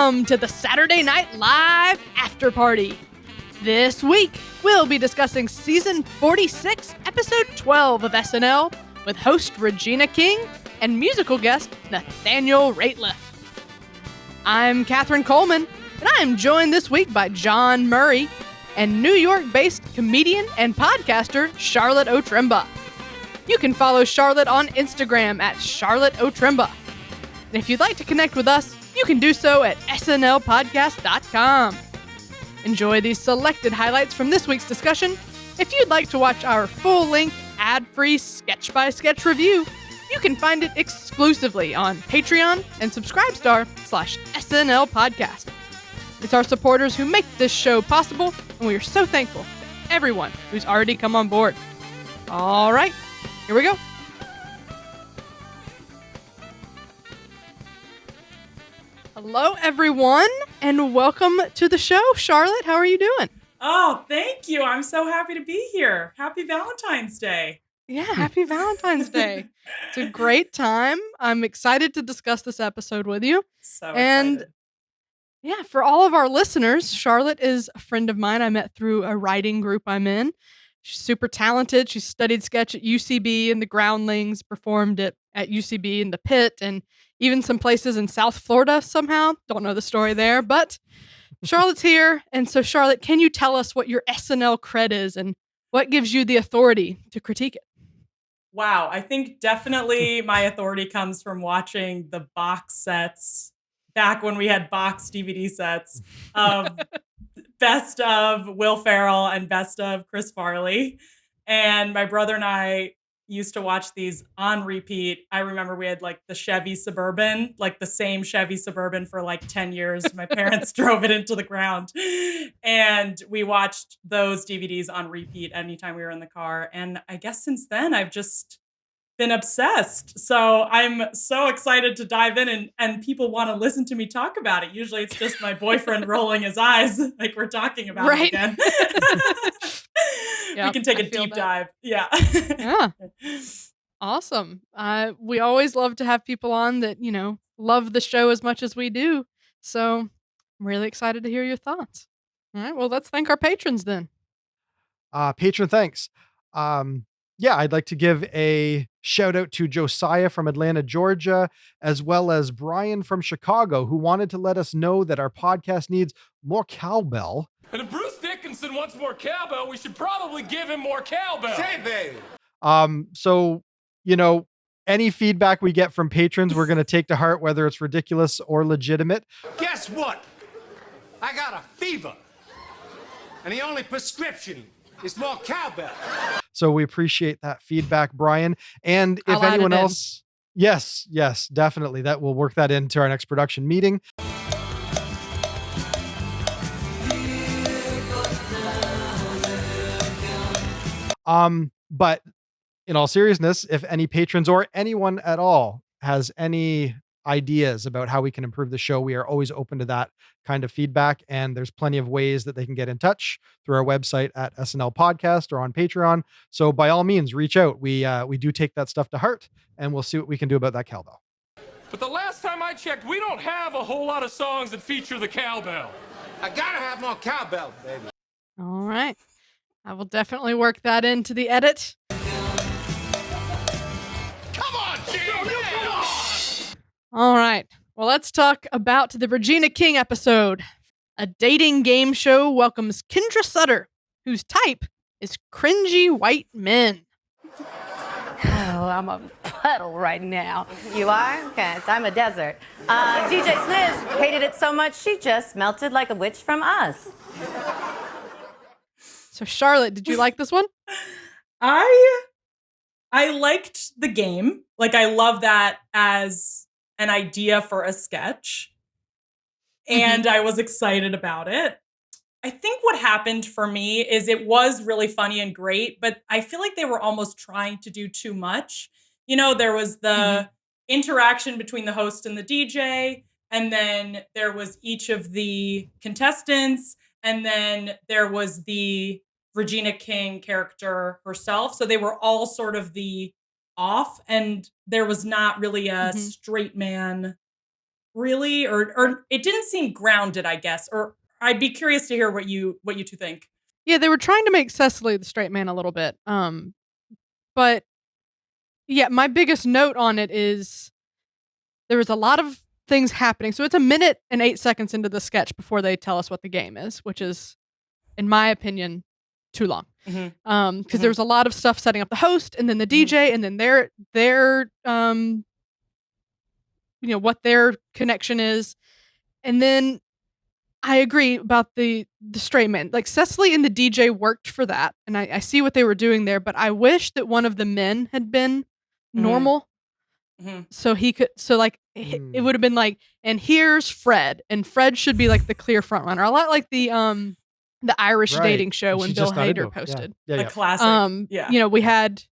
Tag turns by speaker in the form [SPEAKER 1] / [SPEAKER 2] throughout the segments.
[SPEAKER 1] Welcome to the Saturday Night Live Afterparty. This week, we'll be discussing Season 46, Episode 12 of SNL with host Regina King and musical guest Nathaniel Rateliff. I'm Catherine Coleman, and I am joined this week by John Murray and New York-based comedian and podcaster Charlotte Otremba. You can follow Charlotte on Instagram at Charlotte Otremba. And if you'd like to connect with us, you can do so at snlpodcast.com. Enjoy these selected highlights from this week's discussion. If you'd like to watch our full-length, ad-free sketch-by-sketch review, you can find it exclusively on Patreon and Subscribestar/SNL Podcast. It's our supporters who make this show possible, and we are so thankful to everyone who's already come on board. All right, here we go. Hello, everyone, and welcome to the show. Charlotte, how are you doing?
[SPEAKER 2] Oh, thank you. I'm so happy to be here. Happy Valentine's Day.
[SPEAKER 1] Yeah, happy Valentine's Day. It's a great time. I'm excited to discuss this episode with you.
[SPEAKER 2] So
[SPEAKER 1] and
[SPEAKER 2] excited.
[SPEAKER 1] Yeah, for all of our listeners, Charlotte is a friend of mine I met through a writing group I'm in. She's super talented. She studied sketch at UCB and the Groundlings, performed at UCB in the Pit, and even some places in South Florida somehow. Don't know the story there, but Charlotte's here. And so, Charlotte, can you tell us what your SNL cred is and what gives you the authority to critique it?
[SPEAKER 2] Wow, I think definitely my authority comes from watching the box sets back when we had box DVD sets of Best of Will Ferrell and Best of Chris Farley. And my brother and I used to watch these on repeat. I remember we had like the Chevy Suburban, like the same Chevy Suburban for like 10 years. My parents drove it into the ground. And we watched those DVDs on repeat anytime we were in the car. And I guess since then, I've just been obsessed. So I'm so excited to dive in and people want to listen to me talk about it. Usually it's just my boyfriend rolling his eyes like we're talking about it again.
[SPEAKER 1] Yep,
[SPEAKER 2] we can take a deep dive. Yeah.
[SPEAKER 1] Yeah. Awesome. We always love to have people on that, love the show as much as we do. So I'm really excited to hear your thoughts. All right. Well, let's thank our patrons then.
[SPEAKER 3] Patron thanks. I'd like to give a shout out to Josiah from Atlanta, Georgia, as well as Brian from Chicago, who wanted to let us know that our podcast needs more cowbell.
[SPEAKER 4] And if Bruce Dickinson wants more cowbell, we should probably give him more cowbell.
[SPEAKER 5] Say, baby.
[SPEAKER 3] So, any feedback we get from patrons, we're going to take to heart, whether it's ridiculous or legitimate.
[SPEAKER 5] Guess what? I got a fever. And the only prescription is more cowbell.
[SPEAKER 3] So we appreciate that feedback, Brian. And if anyone else, yes, definitely. That we'll work that into our next production meeting. But in all seriousness, if any patrons or anyone at all has any ideas about how we can improve the show, we are always open to that kind of feedback. And there's plenty of ways that they can get in touch through our website at SNL Podcast or on Patreon. So by all means, reach out. We do take that stuff to heart, and we'll see what we can do about that cowbell.
[SPEAKER 4] But the last time I checked, we don't have a whole lot of songs that feature the cowbell.
[SPEAKER 5] I gotta have more cowbell, baby.
[SPEAKER 1] All right. I will definitely work that into the edit.
[SPEAKER 4] Come on, Jim! Come on!
[SPEAKER 1] All right. Well, let's talk about the Regina King episode. A dating game show welcomes Kendra Sutter, whose type is cringy white men.
[SPEAKER 6] Oh, I'm a puddle right now. You are? Okay, so I'm a desert. DJ Sniz hated it so much, she just melted like a witch from us.
[SPEAKER 1] So, Charlotte, did you like this one?
[SPEAKER 2] I liked the game. Like, I love that as an idea for a sketch. And I was excited about it. I think what happened for me is it was really funny and great, but I feel like they were almost trying to do too much. There was the interaction between the host and the DJ, and then there was each of the contestants, and then there was the Regina King character herself. So they were all sort of the off, and there was not really a straight man really, or it didn't seem grounded, I guess. Or I'd be curious to hear what you two think.
[SPEAKER 1] Yeah, they were trying to make Cecily the straight man a little bit. But yeah, my biggest note on it is there was a lot of things happening. So it's a minute and 8 seconds into the sketch before they tell us what the game is, which is, in my opinion, too long. Because there was a lot of stuff setting up the host and then the DJ and then their what their connection is. And then I agree about the straight man. Like Cecily and the DJ worked for that, and I see what they were doing there. But I wish that one of the men had been normal, so he could. So like it would have been like, and here's Fred, and Fred should be like the clear front runner. A lot like the Irish dating show when Bill Hader posted.
[SPEAKER 2] A classic.
[SPEAKER 1] We had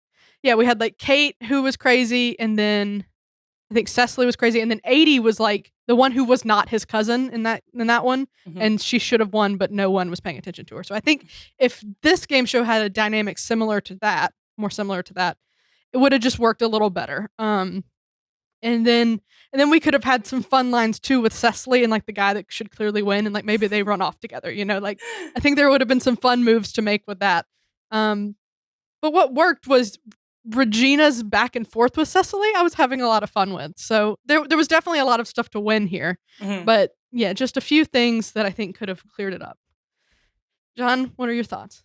[SPEAKER 1] like Kate who was crazy, and then I think Cecily was crazy, and then 80 was like the one who was not his cousin in that one, and she should have won, but no one was paying attention to her. So I think if this game show had a dynamic similar to that, it would have just worked a little better. And then we could have had some fun lines too with Cecily and like the guy that should clearly win, and like maybe they run off together. Like I think there would have been some fun moves to make with that. But what worked was Regina's back and forth with Cecily. I was having a lot of fun with. So there was definitely a lot of stuff to win here. But yeah, just a few things that I think could have cleared it up. John, what are your thoughts?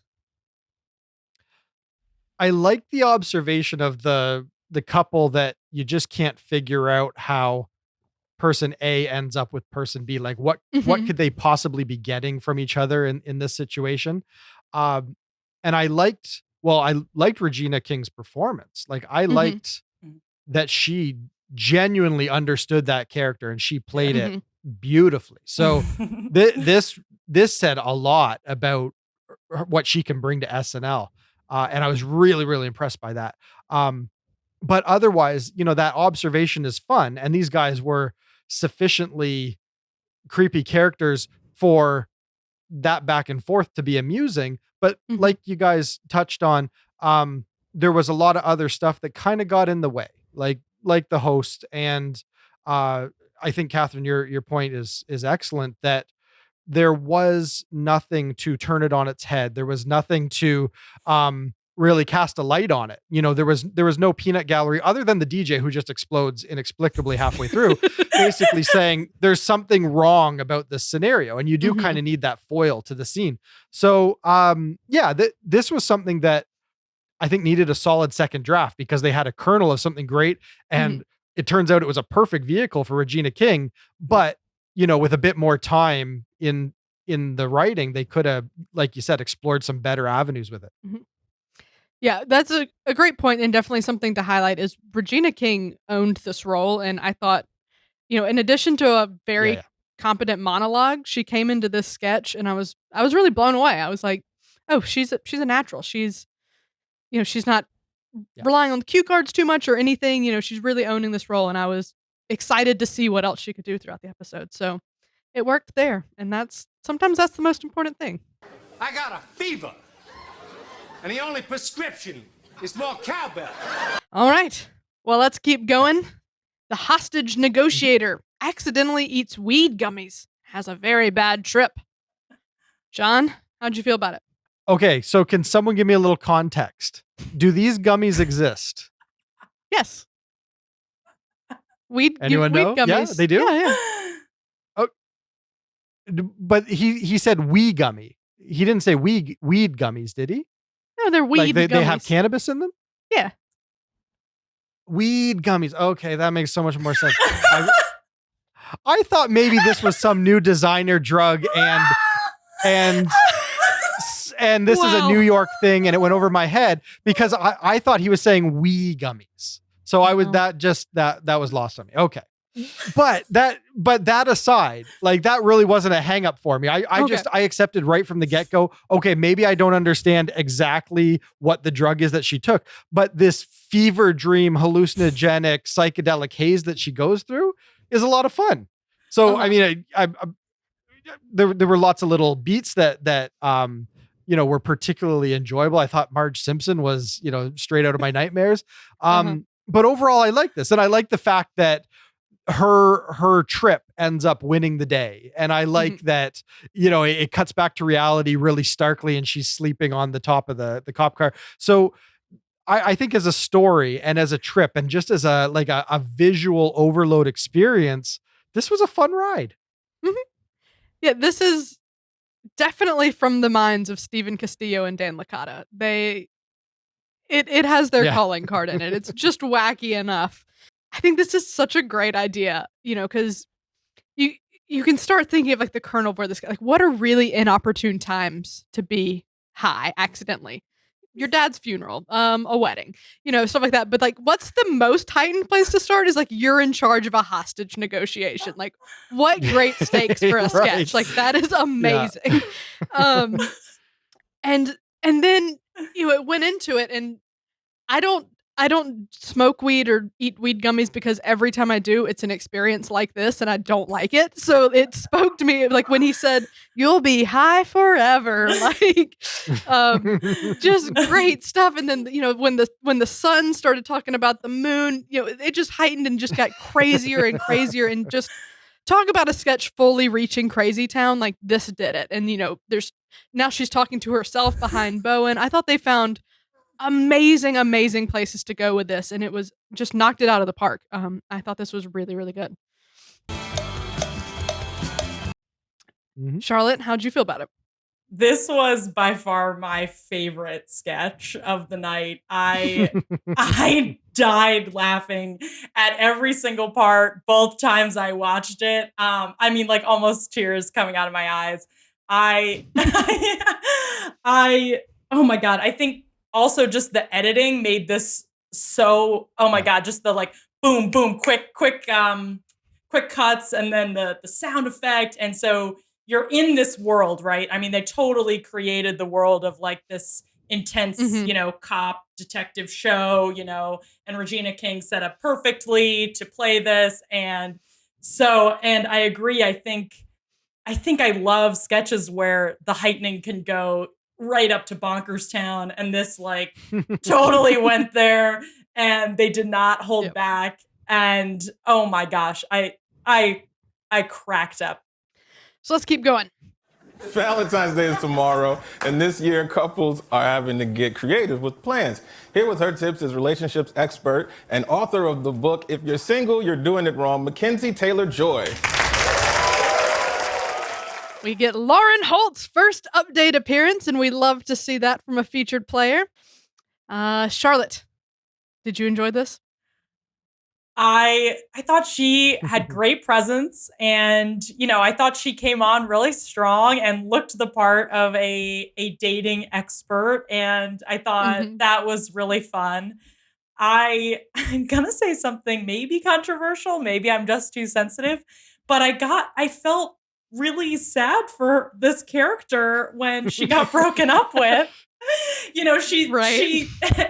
[SPEAKER 3] I like the observation of the couple that you just can't figure out how person A ends up with person B. Like what could they possibly be getting from each other in this situation? And I liked Regina King's performance. Like I liked that she genuinely understood that character and she played it beautifully. So this said a lot about what she can bring to SNL. And I was really, really impressed by that. But otherwise, that observation is fun. And these guys were sufficiently creepy characters for that back and forth to be amusing. But like you guys touched on, there was a lot of other stuff that kind of got in the way, like the host. And I think, Catherine, your point is excellent, that there was nothing to turn it on its head. There was nothing to really cast a light on it. There was no peanut gallery other than the DJ who just explodes inexplicably halfway through, basically saying there's something wrong about this scenario. And you do kind of need that foil to the scene. So this was something that I think needed a solid second draft because they had a kernel of something great. And it turns out it was a perfect vehicle for Regina King, but with a bit more time in the writing, they could have, like you said, explored some better avenues with it.
[SPEAKER 1] Yeah, that's a great point, and definitely something to highlight is Regina King owned this role. And I thought, in addition to a very competent monologue, she came into this sketch and I was really blown away. I was like, oh, she's a natural. She's not relying on the cue cards too much or anything. She's really owning this role, and I was excited to see what else she could do throughout the episode. So it worked there, and sometimes that's the most important thing.
[SPEAKER 5] I got a fever, and the only prescription is more cowbell.
[SPEAKER 1] All right, well, let's keep going. The hostage negotiator accidentally eats weed gummies, has a very bad trip. John, how'd you feel about it?
[SPEAKER 3] Okay, so can someone give me a little context? Do these gummies exist?
[SPEAKER 1] Yes.
[SPEAKER 3] Anyone know?
[SPEAKER 1] Gummies.
[SPEAKER 3] Yeah, they do?
[SPEAKER 1] Yeah.
[SPEAKER 3] Oh, but he said wee gummy. He didn't say weed gummies, did he?
[SPEAKER 1] No, they're weed gummies.
[SPEAKER 3] They have cannabis in them?
[SPEAKER 1] Yeah.
[SPEAKER 3] Weed gummies. Okay, that makes so much more sense. I thought maybe this was some new designer drug and this is a New York thing, and it went over my head because I thought he was saying wee gummies. So I was that was lost on me. Okay. But that aside, like that really wasn't a hang up for me. I accepted right from the get-go. Okay, maybe I don't understand exactly what the drug is that she took, but this fever dream hallucinogenic psychedelic haze that she goes through is a lot of fun. So I mean, there were lots of little beats that were particularly enjoyable. I thought Marge Simpson was, straight out of my nightmares. But overall, I like this. And I like the fact that her trip ends up winning the day. And I like that, it cuts back to reality really starkly and she's sleeping on the top of the cop car. So I think as a story and as a trip and just as a visual overload experience, this was a fun ride.
[SPEAKER 1] Yeah, this is definitely from the minds of Stephen Castillo and Dan Licata. It has their calling card in it. It's just wacky enough. I think this is such a great idea, because you can start thinking of like the kernel where this, like, what are really inopportune times to be high accidentally? Your dad's funeral, a wedding, stuff like that. But like, what's the most heightened place to start is like, you're in charge of a hostage negotiation. Like, what great stakes for a sketch. Like, that is amazing. And then, it went into it, and I don't smoke weed or eat weed gummies because every time I do, it's an experience like this and I don't like it. So it spoke to me like when he said, "You'll be high forever." Like, just great stuff. And then, when the sun started talking about the moon, it just heightened and just got crazier and crazier. And just talk about a sketch fully reaching crazy town. Like, this did it. And, now she's talking to herself behind Bowen. I thought they found amazing places to go with this, and it was just knocked it out of the park. I thought this was really, really good. Charlotte, how'd you feel about it?
[SPEAKER 2] This was by far my favorite sketch of the night. I died laughing at every single part, both times I watched it. Like almost tears coming out of my eyes. Oh my God. I think also just the editing made this so, oh my God, just the like boom, boom, quick cuts, and then the sound effect. And so you're in this world, right? I mean, they totally created the world of like this intense, cop detective show, and Regina King set up perfectly to play this. And I agree. I think I love sketches where the heightening can go right up to bonkers town, and this like totally went there, and they did not hold back. And oh my gosh, I cracked up.
[SPEAKER 1] So let's keep going.
[SPEAKER 7] Valentine's Day is tomorrow, and this year couples are having to get creative with plans. Here with her tips is relationships expert and author of the book If You're Single, You're Doing It Wrong, Mackenzie Taylor-Joy.
[SPEAKER 1] We get Lauren Holt's first update appearance, and we love to see that from a featured player. Charlotte, did you enjoy this?
[SPEAKER 2] I thought she had great presence, and I thought she came on really strong and looked the part of a dating expert, and I thought that was really fun. I'm gonna say something maybe controversial, maybe I'm just too sensitive, but I felt really sad for this character when she got broken up with. She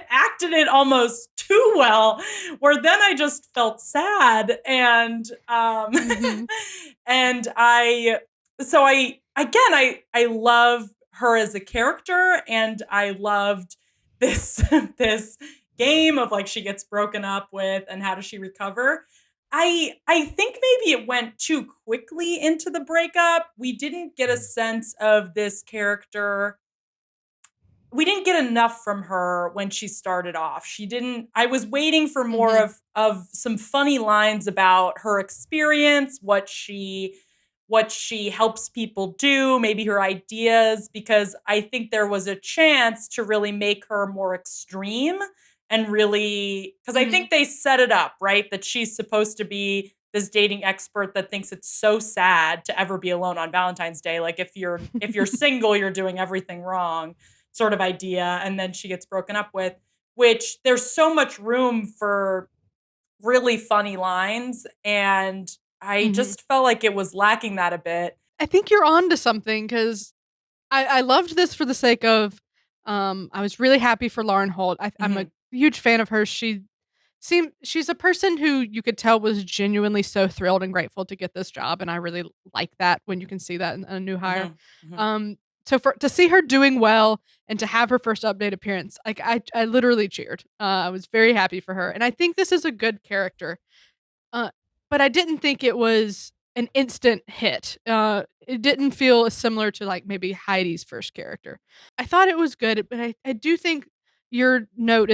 [SPEAKER 2] acted it almost too well, where then I just felt sad, and and I love her as a character, and I loved this game of like she gets broken up with and how does she recover. I think maybe it went too quickly into the breakup. We didn't get a sense of this character. We didn't get enough from her when she started off. I was waiting for more of some funny lines about her experience, what she helps people do, maybe her ideas, because I think there was a chance to really make her more extreme and really, because I think they set it up, right? That she's supposed to be this dating expert that thinks it's so sad to ever be alone on Valentine's Day. Like if you're single, you're doing everything wrong sort of idea. And then she gets broken up with, which there's so much room for really funny lines. And I just felt like it was lacking that a bit.
[SPEAKER 1] I think you're on to something, because I loved this for the sake of, I was really happy for Lauren Holt. I'm a huge fan of hers. She's a person who you could tell was genuinely so thrilled and grateful to get this job. And I really like that when you can see that in a new hire. So to see her doing well and to have her first update appearance, like I literally cheered. I was very happy for her. And I think this is a good character. but I didn't think it was an instant hit. It didn't feel as similar to like maybe Heidi's first character. I thought it was good, but I do think your note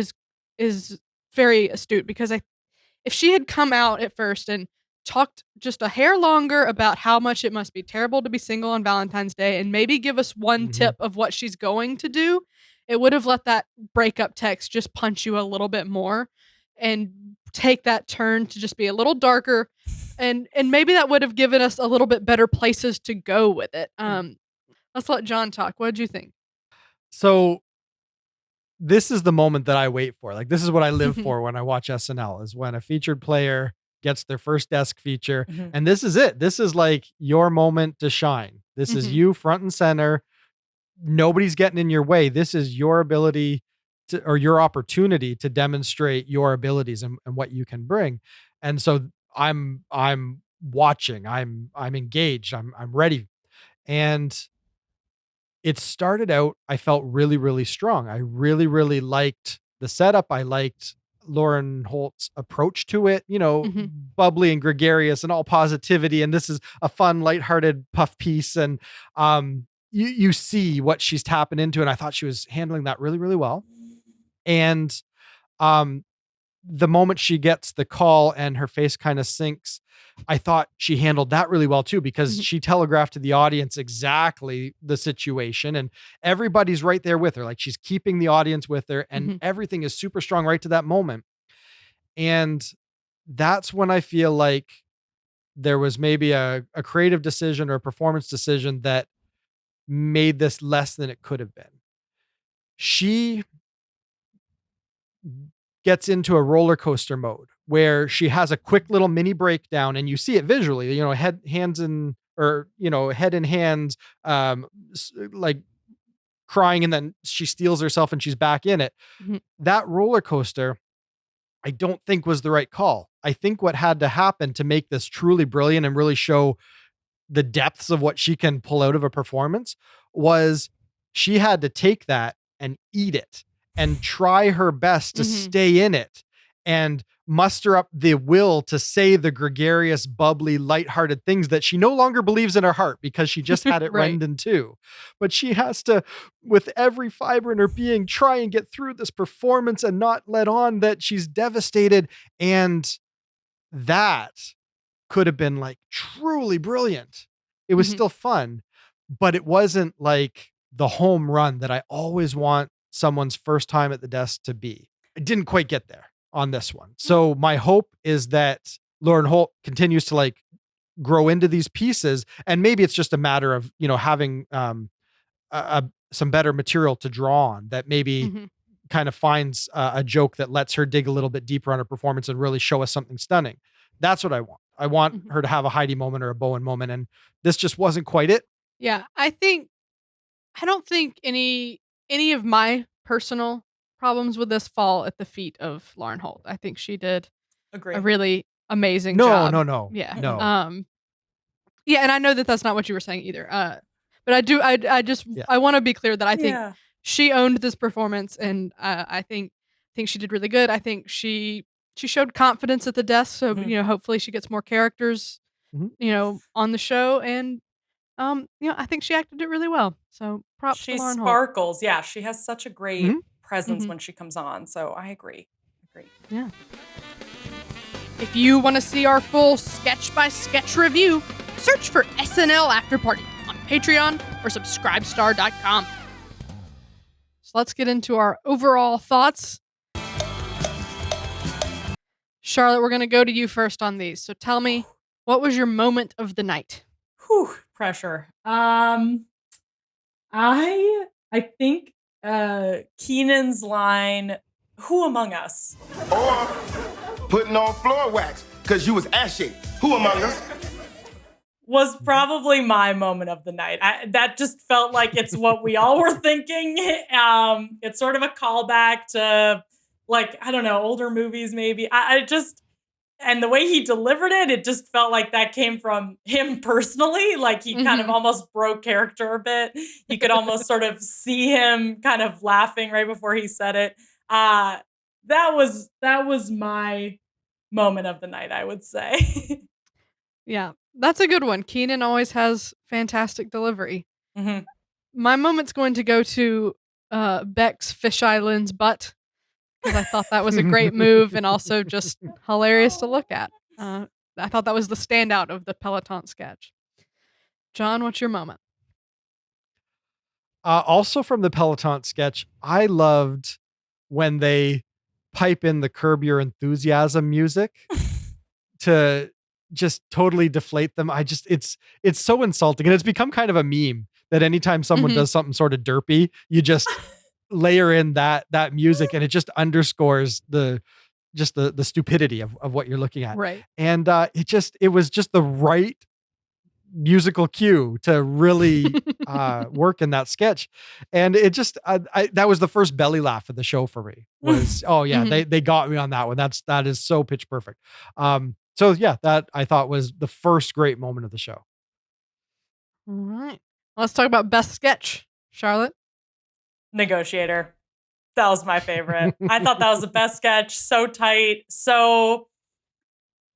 [SPEAKER 1] is very astute because if she had come out at first and talked just a hair longer about how much it must be terrible to be single on Valentine's Day and maybe give us one tip of what she's going to do, it would have let that breakup text just punch you a little bit more and take that turn to just be a little darker, and maybe that would have given us a little bit better places to go with it. Let's let John talk. What did you think?
[SPEAKER 3] So this is the moment that I wait for. Like, this is what I live for when I watch SNL, is when a featured player gets their first desk feature. And this is it. This is like your moment to shine. This is you front and center. Nobody's getting in your way. This is your ability to, or your opportunity to demonstrate your abilities and what you can bring. And so I'm watching, I'm engaged, I'm ready. And it started out, I felt really, really strong. I really, really liked the setup. I liked Lauren Holt's approach to it, bubbly and gregarious and all positivity. And this is a fun, lighthearted puff piece. And you see what she's tapping into. And I thought she was handling that really, really well. And the moment she gets the call and her face kind of sinks, I thought she handled that really well too, because she telegraphed to the audience exactly the situation and everybody's right there with her. Like, she's keeping the audience with her and everything is super strong right to that moment. And that's when I feel like there was maybe a creative decision or a performance decision that made this less than it could have been. She gets into a roller coaster mode where she has a quick little mini breakdown and you see it visually, head in hands, like crying, and then she steals herself and she's back in it. That roller coaster, I don't think was the right call. I think what had to happen to make this truly brilliant and really show the depths of what she can pull out of a performance was she had to take that and eat it and try her best to stay in it and muster up the will to say the gregarious, bubbly, lighthearted things that she no longer believes in her heart because she just had it rend in two. But she has to, with every fiber in her being, try and get through this performance and not let on that she's devastated. And that could have been like truly brilliant. It was still fun, but it wasn't like the home run that I always want someone's first time at the desk to be. I didn't quite get there on this one. So my hope is that Lauren Holt continues to like grow into these pieces, and maybe it's just a matter of, having some better material to draw on that maybe kind of finds a joke that lets her dig a little bit deeper on her performance and really show us something stunning. That's what I want. I want her to have a Heidi moment or a Bowen moment, and this just wasn't quite it.
[SPEAKER 1] Yeah, I don't think any of my personal problems with this fall at the feet of Lauren Holt. I think she did a really amazing job.
[SPEAKER 3] No.
[SPEAKER 1] Yeah.
[SPEAKER 3] No.
[SPEAKER 1] Yeah, and I know that that's not what you were saying either. But I want to be clear that I think she owned this performance, and I think she did really good. I think she showed confidence at the desk, so hopefully she gets more characters, on the show, and I think she acted it really well. So props to Lauren Holt.
[SPEAKER 2] She sparkles. Yeah, she has such a great presence when she comes on. So I agree.
[SPEAKER 1] Yeah. If you want to see our full sketch-by-sketch review, search for SNL Afterparty on Patreon or subscribestar.com. So let's get into our overall thoughts. Charlotte, we're going to go to you first on these. So tell me, what was your moment of the night?
[SPEAKER 2] Whew, pressure. I think Keenan's line, "Who among us?"
[SPEAKER 8] Or putting on floor wax because you was ashy. Who among us?
[SPEAKER 2] Was probably my moment of the night. That just felt like it's what we all were thinking. It's sort of a callback to, like, I don't know, older movies maybe. And the way he delivered it just felt like that came from him personally. Like, he kind of almost broke character a bit. You could almost sort of see him kind of laughing right before he said it. That was my moment of the night, I would say.
[SPEAKER 1] Yeah, that's a good one. Keenan always has fantastic delivery.
[SPEAKER 2] Hmm.
[SPEAKER 1] My moment's going to go to Beck's fisheye lens butt, because I thought that was a great move and also just hilarious to look at. I thought that was the standout of the Peloton sketch. John, what's your moment?
[SPEAKER 3] Also from the Peloton sketch, I loved when they pipe in the Curb Your Enthusiasm music to just totally deflate them. It's so insulting, and it's become kind of a meme that anytime someone does something sort of derpy, you just layer in that music, and it just underscores the stupidity of what you're looking at.
[SPEAKER 1] Right.
[SPEAKER 3] And it was just the right musical cue to really work in that sketch. And it just that was the first belly laugh of the show for me. Was oh yeah, they got me on that one. That is so pitch perfect. So yeah, that I thought was the first great moment of the show.
[SPEAKER 1] All right. Let's talk about best sketch. Charlotte?
[SPEAKER 2] Negotiator. That was my favorite. I thought that was the best sketch. So tight, so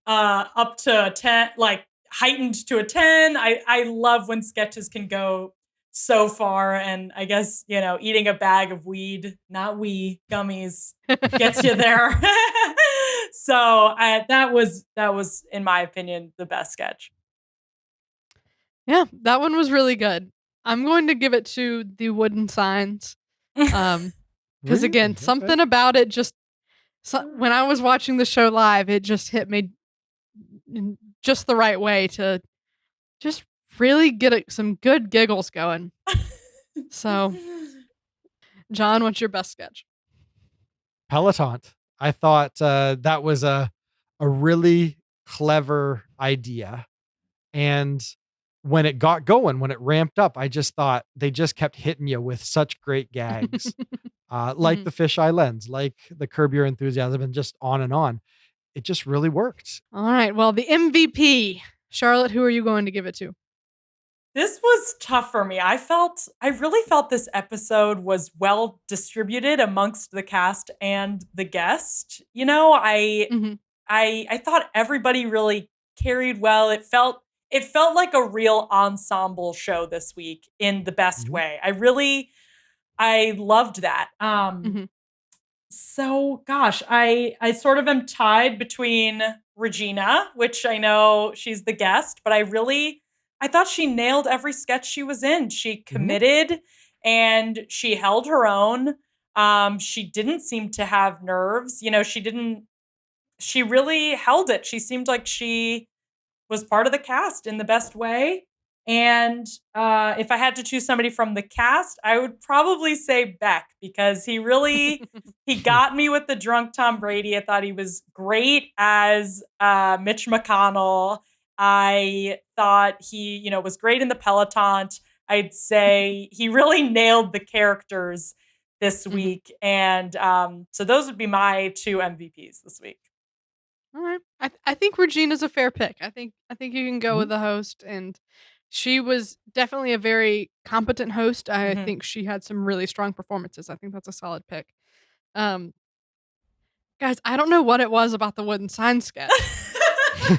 [SPEAKER 2] up to a 10, like heightened to a 10. I love when sketches can go so far. And I guess, eating a bag of weed, not gummies, gets you there. So that was, in my opinion, the best sketch.
[SPEAKER 1] Yeah, that one was really good. I'm going to give it to the wooden signs. Because again, something about it just, when I was watching the show live, it just hit me in just the right way to just really get some good giggles going. So, John, what's your best sketch?
[SPEAKER 3] Peloton. I thought that was a really clever idea. And when it got going, when it ramped up, I just thought they just kept hitting you with such great gags. Like the fisheye lens, like the Curb Your Enthusiasm, and just on and on. It just really worked.
[SPEAKER 1] All right. Well, the MVP. Charlotte, who are you going to give it to?
[SPEAKER 2] This was tough for me. I really felt this episode was well distributed amongst the cast and the guest. I thought everybody really carried well. It felt like a real ensemble show this week in the best way. I loved that. So gosh, I sort of am tied between Regina, which I know she's the guest, but I thought she nailed every sketch she was in. She committed and she held her own. She didn't seem to have nerves. She really held it. She seemed like she was part of the cast in the best way. And if I had to choose somebody from the cast, I would probably say Beck, because he got me with the drunk Tom Brady. I thought he was great as Mitch McConnell. I thought he, was great in the Peloton. I'd say he really nailed the characters this week. And so those would be my two MVPs this week.
[SPEAKER 1] All right. I think Regina's a fair pick. I think you can go with the host, and she was definitely a very competent host. I think she had some really strong performances. I think that's a solid pick. Guys, I don't know what it was about the wooden sign sketch.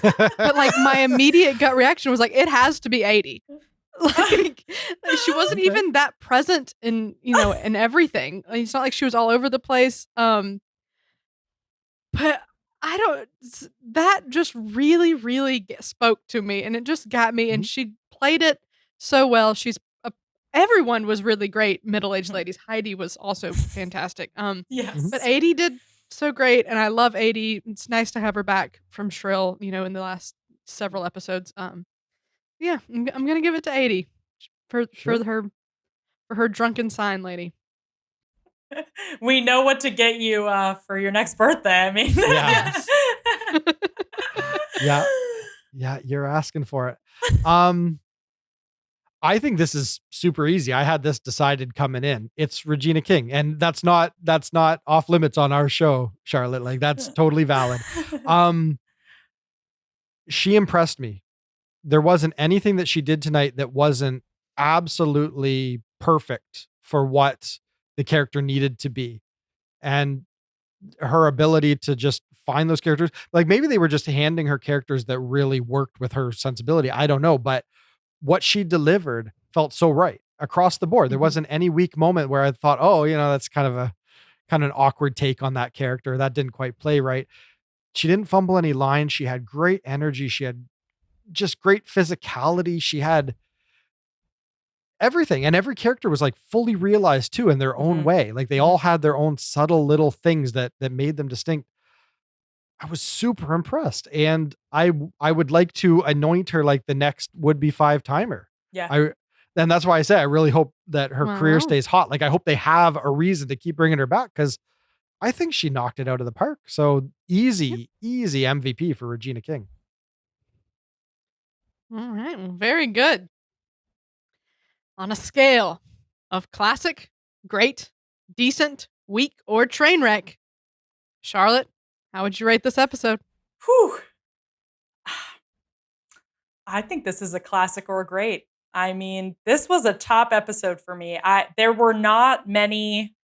[SPEAKER 1] But like my immediate gut reaction was like, it has to be 80. Like she wasn't even that present in, in everything. It's not like she was all over the place. But that just really, really spoke to me, and it just got me, and she played it so well. Everyone was really great. Middle-aged ladies. Heidi was also fantastic.
[SPEAKER 2] Yes.
[SPEAKER 1] But 80 did so great, and I love 80. It's nice to have her back from Shrill, in the last several episodes. Yeah, I'm gonna give it to 80 for her drunken sign lady.
[SPEAKER 2] We know what to get you for your next birthday. I mean,
[SPEAKER 3] yes. Yeah, you're asking for it. I think this is super easy. I had this decided coming in. It's Regina King, and that's not off limits on our show, Charlotte. Like that's totally valid. She impressed me. There wasn't anything that she did tonight that wasn't absolutely perfect for what the character needed to be. And her ability to just find those characters. Like maybe they were just handing her characters that really worked with her sensibility. I don't know, but what she delivered felt so right across the board. There wasn't any weak moment where I thought, oh, that's kind of an awkward take on that character. That didn't quite play right. She didn't fumble any lines. She had great energy. She had just great physicality. She had everything. And every character was like fully realized too in their own way. Like they all had their own subtle little things that made them distinct. I was super impressed. And I would like to anoint her like the next would-be 5-timer.
[SPEAKER 2] Yeah.
[SPEAKER 3] And that's why I say I really hope that her career
[SPEAKER 1] Wow.
[SPEAKER 3] stays hot. Like I hope they have a reason to keep bringing her back because I think she knocked it out of the park. So easy MVP for Regina King.
[SPEAKER 1] All right. Well, very good. On a scale of classic, great, decent, weak, or train wreck, Charlotte, how would you rate this episode?
[SPEAKER 2] Whew. I think this is a classic or a great. I mean, this was a top episode for me. There were not many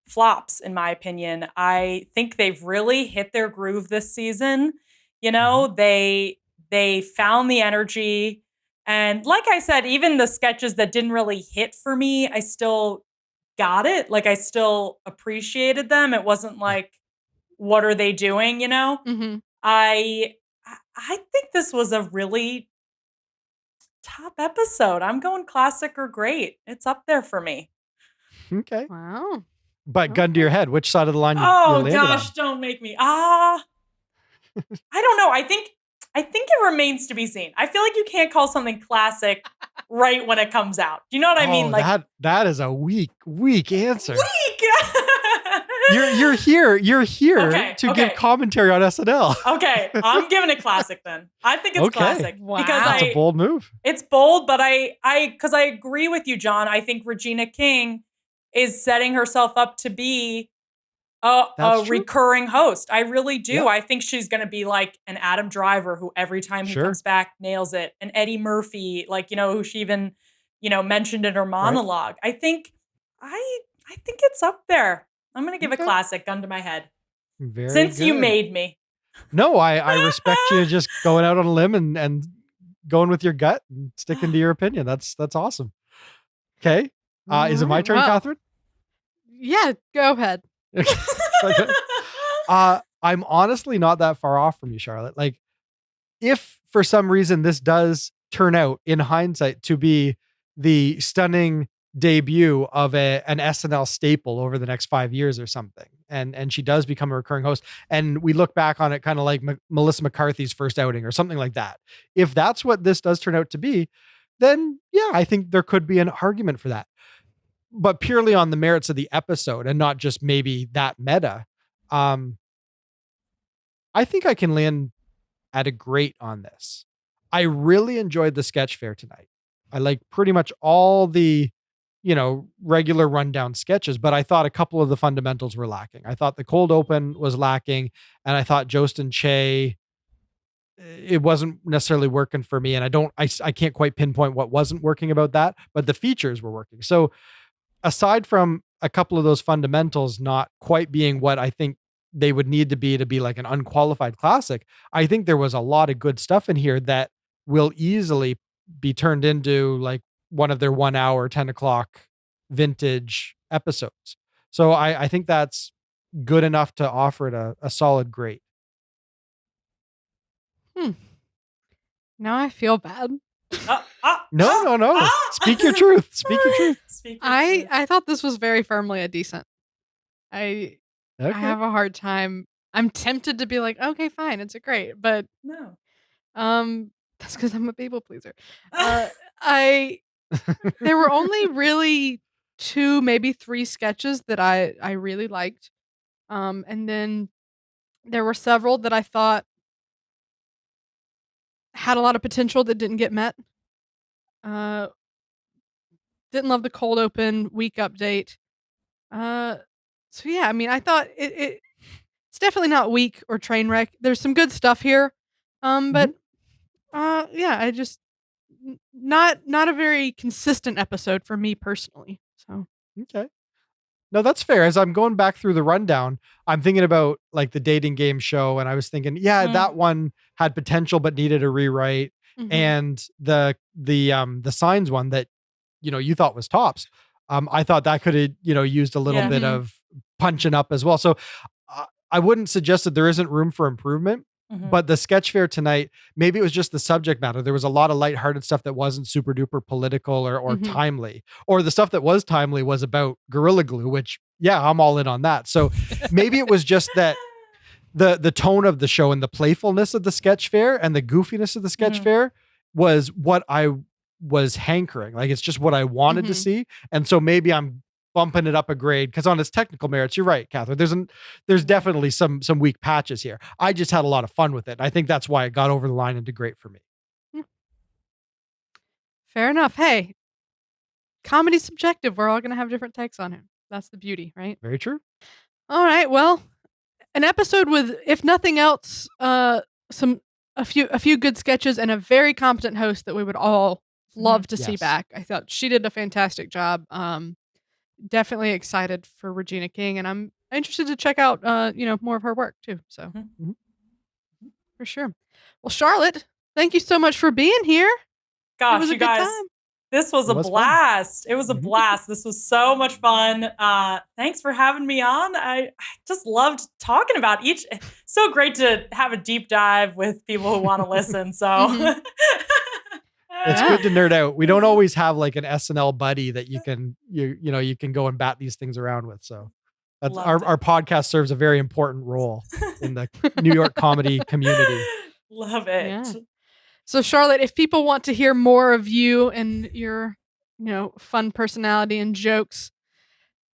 [SPEAKER 2] flops, in my opinion. I think they've really hit their groove this season. They found the energy. And like I said, even the sketches that didn't really hit for me, I still got it. Like I still appreciated them. It wasn't like, what are they doing?
[SPEAKER 1] Mm-hmm.
[SPEAKER 2] I think this was a really top episode. I'm going classic or great. It's up there for me.
[SPEAKER 3] Okay.
[SPEAKER 1] Wow.
[SPEAKER 3] But gun to your head, which side of the line you
[SPEAKER 2] Oh
[SPEAKER 3] landed
[SPEAKER 2] gosh,
[SPEAKER 3] on?
[SPEAKER 2] don't make me. I don't know. I think it remains to be seen. I feel like you can't call something classic right when it comes out. Do you know what I mean? Like
[SPEAKER 3] that is a weak answer.
[SPEAKER 2] weak.
[SPEAKER 3] You're here
[SPEAKER 2] Okay,
[SPEAKER 3] to
[SPEAKER 2] okay.
[SPEAKER 3] give commentary on SNL.
[SPEAKER 2] Okay, I'm giving it classic then. I think it's
[SPEAKER 3] Okay.
[SPEAKER 2] classic
[SPEAKER 1] Wow.
[SPEAKER 2] because
[SPEAKER 3] That's a bold move.
[SPEAKER 2] it's bold, but because I agree with you, John. I think Regina King is setting herself up to be a
[SPEAKER 3] That's true.
[SPEAKER 2] recurring host. I really do.
[SPEAKER 3] Yeah.
[SPEAKER 2] I think she's going to be like an Adam Driver who every time he
[SPEAKER 3] Sure.
[SPEAKER 2] comes back nails it. And Eddie Murphy, who she even, mentioned in her monologue. I think it's up there. I'm going to give
[SPEAKER 3] Okay.
[SPEAKER 2] a classic, gun to my head.
[SPEAKER 3] Very
[SPEAKER 2] Since you
[SPEAKER 3] good.
[SPEAKER 2] made me.
[SPEAKER 3] No, I respect you just going out on a limb and going with your gut and sticking to your opinion. That's awesome. Okay. Is it my turn,
[SPEAKER 1] Wow.
[SPEAKER 3] Catherine?
[SPEAKER 1] Yeah, go ahead.
[SPEAKER 3] Okay. I'm honestly not that far off from you, Charlotte. Like, if for some reason this does turn out in hindsight to be the stunning debut of an SNL staple over the next 5 years or something, and she does become a recurring host, and we look back on it kind of like Melissa McCarthy's first outing or something like that. If that's what this does turn out to be, then yeah, I think there could be an argument for that. But purely on the merits of the episode and not just maybe that meta, I think I can land at a great on this. I really enjoyed the sketch fair tonight. I like pretty much all the, regular rundown sketches, but I thought a couple of the fundamentals were lacking. I thought the cold open was lacking, and I thought Jost and Che, it wasn't necessarily working for me. And I can't quite pinpoint what wasn't working about that, but the features were working. So aside from a couple of those fundamentals not quite being what I think they would need to be like an unqualified classic, I think there was a lot of good stuff in here that will easily be turned into like one of their 1 hour, 10 o'clock vintage episodes. So I think that's good enough to offer it a solid grade.
[SPEAKER 1] Now I feel bad.
[SPEAKER 3] No. Speak your truth. Speak your truth.
[SPEAKER 1] I thought this was very firmly a decent. I
[SPEAKER 3] Okay.
[SPEAKER 1] have a hard time. I'm tempted to be like, okay, fine, it's a great, but
[SPEAKER 2] No.
[SPEAKER 1] that's because I'm a people pleaser. There were only really 2, maybe 3 sketches that I really liked. And then there were several that I thought had a lot of potential that didn't get met. Didn't love the cold open week update. So yeah, I mean, I thought it's definitely not weak or train wreck. There's some good stuff here. But yeah, I just not a very consistent episode for me personally. So
[SPEAKER 3] Okay. No, that's fair. As I'm going back through the rundown, I'm thinking about like the dating game show, and I was thinking, yeah, that one had potential but needed a rewrite, and the Signs one that you thought was tops. I thought that could have used a little bit of punching up as well. So I wouldn't suggest that there isn't room for improvement. But the sketch fair tonight, maybe it was just the subject matter. There was a lot of lighthearted stuff that wasn't super duper political or timely, or the stuff that was timely was about Gorilla Glue, which I'm all in on that. So maybe it was just that the tone of the show and the playfulness of the sketch fair and the goofiness of the sketch fair was what I was hankering. Like, it's just what I wanted to see. And so maybe I'm bumping it up a grade because on its technical merits, you're right, Catherine. There's definitely some weak patches here. I just had a lot of fun with it. I think that's why it got over the line into great for me.
[SPEAKER 1] Fair enough. Hey, comedy's subjective. We're all going to have different takes on it. That's the beauty, right?
[SPEAKER 3] Very true.
[SPEAKER 1] All right. Well, an episode with, if nothing else, a few good sketches and a very competent host that we would all love to see back. I thought she did a fantastic job. Definitely excited for Regina King, and I'm interested to check out more of her work too. So for sure. Well, Charlotte, thank you so much for being here.
[SPEAKER 2] Gosh, you guys, this was a blast. Fun. It was a blast. This was so much fun. Thanks for having me on. I just loved talking about each. So great to have a deep dive with people who want to listen. So.
[SPEAKER 3] It's good to nerd out. We don't always have like an SNL buddy that you can go and bat these things around with. So that's our podcast serves a very important role in the New York comedy community.
[SPEAKER 2] Love it.
[SPEAKER 1] Yeah. So Charlotte, if people want to hear more of you and your fun personality and jokes,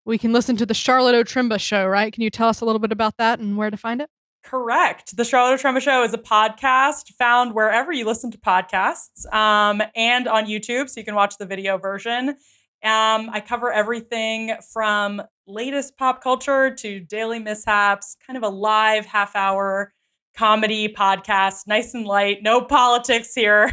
[SPEAKER 1] we can listen to the Charlotte O'Trimba Show, right? Can you tell us a little bit about that and where to find it?
[SPEAKER 2] Correct. The Charlotte O'Trimba Show is a podcast found wherever you listen to podcasts, and on YouTube, so you can watch the video version. I cover everything from latest pop culture to daily mishaps, kind of a live half-hour comedy podcast, nice and light, no politics here.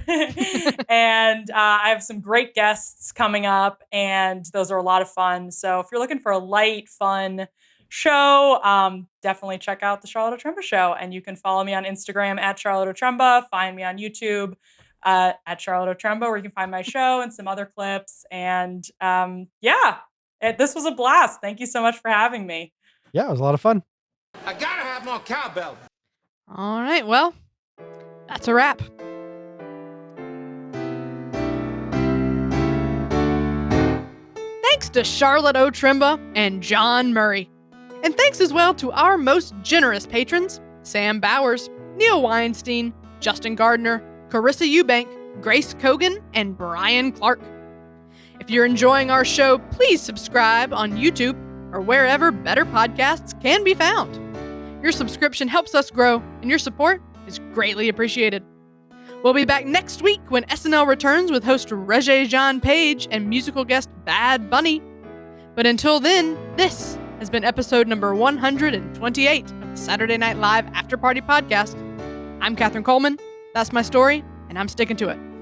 [SPEAKER 2] And I have some great guests coming up, and those are a lot of fun. So if you're looking for a light, fun show, definitely check out the Charlotte O'Trimba Show. And you can follow me on Instagram at Charlotte O'Trimba, find me on YouTube at Charlotte O'Trimba, where you can find my show and some other clips. And this was a blast. Thank you so much for having me.
[SPEAKER 3] Yeah, it was a lot of fun.
[SPEAKER 5] I gotta have more cowbell.
[SPEAKER 1] All right, well, that's a wrap. Thanks to Charlotte O'Trimba and John Murray. And thanks as well to our most generous patrons, Sam Bowers, Neil Weinstein, Justin Gardner, Carissa Eubank, Grace Kogan, and Brian Clark. If you're enjoying our show, please subscribe on YouTube or wherever better podcasts can be found. Your subscription helps us grow, and your support is greatly appreciated. We'll be back next week when SNL returns with host Regé-Jean Page and musical guest Bad Bunny. But until then, this has been episode number 128 of the Saturday Night Live Afterparty podcast. I'm Catherine Coleman. That's my story, and I'm sticking to it.